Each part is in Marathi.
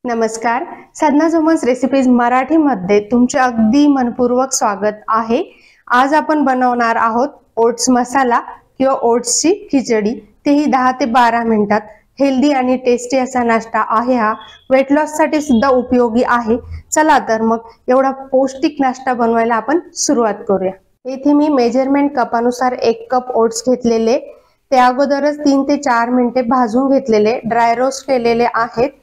नमस्कार, साधना जोमन्स रेसिपीज मराठीमध्ये तुमचे अगदी मनपूर्वक स्वागत आहे। आज आपण बनवणार आहोत ओट्स मसाला किंवा ओट्सची खिचडी, तेही 10 ते 12 मिनिटात। हेल्दी आणि टेस्टी असा नाश्ता आहे हा। वेट लॉस साठी सुद्धा उपयोगी आहे। चला तर मग एवढा पौष्टिक नाश्ता बनवायला आपण सुरुवात करूया। इथे मी मेजरमेंट कपानुसार 1 कप ओट्स घेतलेले, ते अगोदरच 3 ते 4 मिनिटे भाजून घेतलेले, ड्राय रोस्ट केलेले आहेत।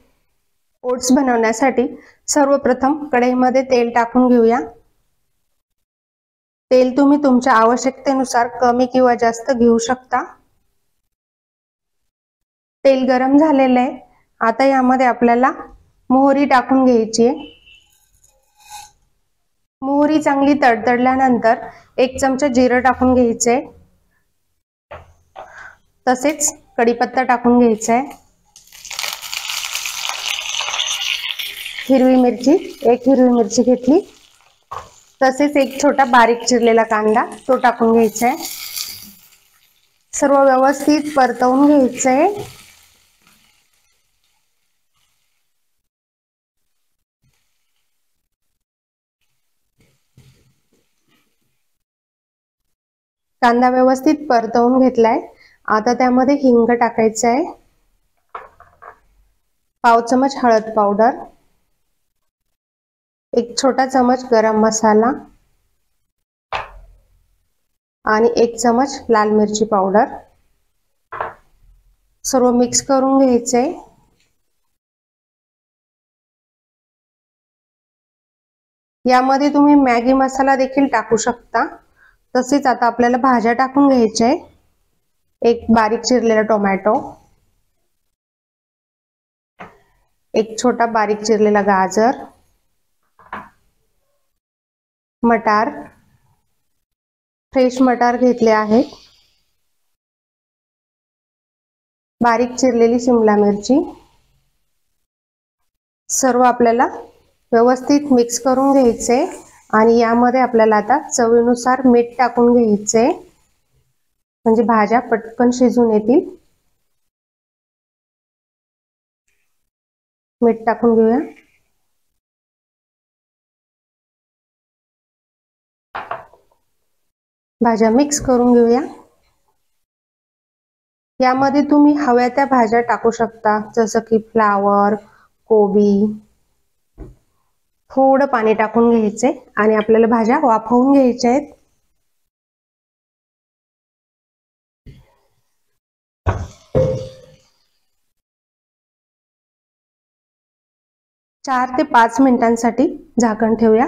ओट्स बनवण्यासाठी सर्वप्रथम कढईमध्ये तेल टाकून घेऊया। तेल तुम्ही तुमच्या आवश्यकतेनुसार कमी किंवा जास्त घेऊ शकता। तेल गरम झालेले आहे। आता यामध्ये आपल्याला मोहरी टाकून घ्यायची आहे। मोहरी चांगली तडतडल्यानंतर 1 चमचा जिरं टाकून घ्यायचे, तसेच कढीपत्ता टाकून घ्यायचा आहे। हिरवी मिरची, 1 हिरवी मिरची घेतली, तसेच 1 छोटा बारीक चिरलेला कांदा तो टाकून घ्यायचा आहे। सर्व व्यवस्थित परतवून घ्यायचे आहे। कांदा व्यवस्थित परतवून घेतलाय। आता त्यामध्ये हिंग टाकायचं आहे, पाव चमच हळद पावडर, 1 छोटा चमच गरम मसाला आणि 1 चमच लाल मिरची पावडर। सर्व मिक्स करून घ्यायचे। यामध्ये तुम्ही मॅगी मसाला देखील टाकू शकता। तसेच आता आपल्याला भाज्या टाकून घ्यायच्या आहे। 1 बारीक चिरलेला टोमॅटो, 1 छोटा बारीक चिरलेला गाजर, मटार, फ्रेश मटार घेतले आहेत, बारीक चिरलेली शिमला मिरची। सर्व आपल्याला व्यवस्थित मिक्स करून घ्यायचे आणि यामध्ये आपल्याला आता चवीनुसार मीठ टाकून घ्यायचे, म्हणजे भाज्या पटकन शिजून येतील। मीठ टाकून घेऊया। भाज्या मिक्स करून घेऊया। यामध्ये तुम्ही हव्या त्या भाज्या टाकू शकता, जसं की फ्लावर, कोबी। थोडं पाणी टाकून घ्यायचे आणि आपल्याला भाज्या वाफवून घ्यायच्या आहेत। 4 ते 5 मिनिटांसाठी झाकण ठेवूया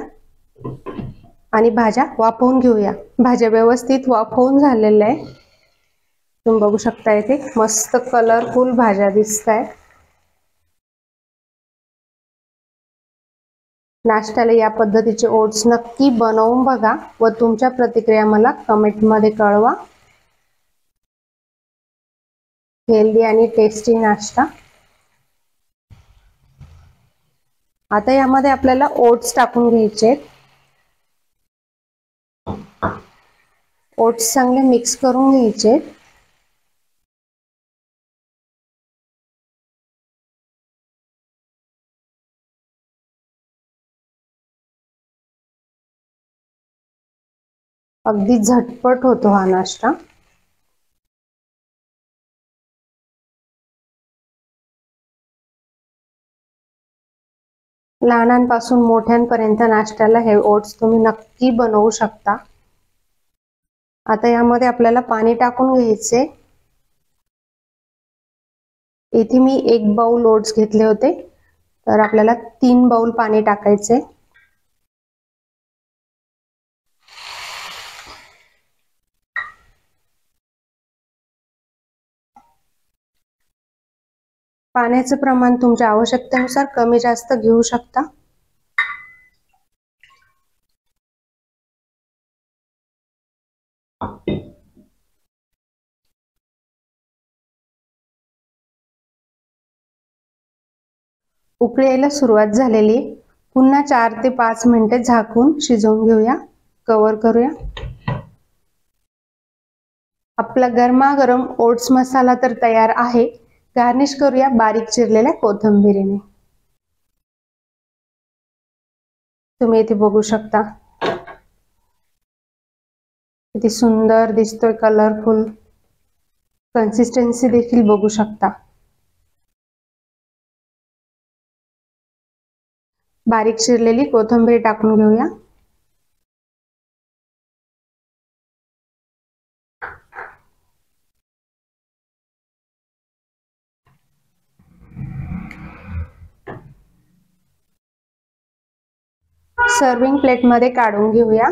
आणि भाज्या वाफवून घेऊया। भाज्या व्यवस्थित वाफवून झालेल्या आहे। तुम्ही बघू शकता, इथे मस्त कलरफुल भाज्या दिसतायत। नाश्त्याला या पद्धतीचे ओट्स नक्की बनवून बघा व तुमच्या प्रतिक्रिया मला कमेंटमध्ये कळवा। हेल्दी आणि टेस्टी नाश्ता। आता यामध्ये आपल्याला ओट्स टाकून घ्यायचे। ओट्स चांगले मिक्स करून घ्यायचे। अगदी झटपट होतो हा नाश्ता। लहानांपासून मोठ्यांपर्यंत नाश्त्याला हे ओट्स तुम्ही नक्की बनवू शकता। आता यामध्ये आपल्याला पाणी टाकून घ्यायचे। इथे मी 1 बाउल ओट्स घेतले होते, तर आपल्याला 3 बाउल पाणी टाकायचे। पाण्याचे प्रमाण तुमच्या आवश्यकतेनुसार कमी जास्त घेऊ शकता। उकळी यायला सुरुवात झालेली, पुन्हा 4 ते 5 मिनिटे झाकून शिजवून घेऊया। कव्हर करूया। आपला गरमागरम ओट्स मसाला तर तयार आहे। गार्निश करूया बारीक चिरलेल्या कोथिंबीरीने। तुम्ही इथे बघू शकता किती सुंदर दिसतोय, कलरफुल. कन्सिस्टन्सी देखील बघू शकता. बारीक चिरलेली कोथिंबीर टाकून घेऊया. सर्विंग प्लेट मध्ये काढून घेऊया.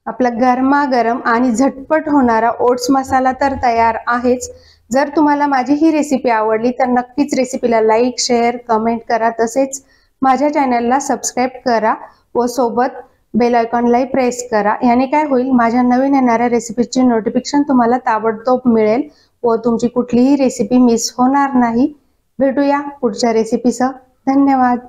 आपला गरमागरम आणि झटपट होणारा ओट्स मसाला तर तयार आहेच. जर तुम्हाला माझी ही रेसिपी आवडली तर नक्कीच रेसिपीला लाईक, शेअर, कमेंट करा. तसेच माझ्या चॅनलला सबस्क्राईब करा व सोबत बेल आयकॉनलाही प्रेस करा. याने काय होईल, माझ्या नवीन येणाऱ्या रेसिपीची नोटिफिकेशन तुम्हाला ताबडतोब मिळेल व तुमची कुठलीही रेसिपी मिस होणार नाही. भेटूया पुढच्या रेसिपीसह. धन्यवाद.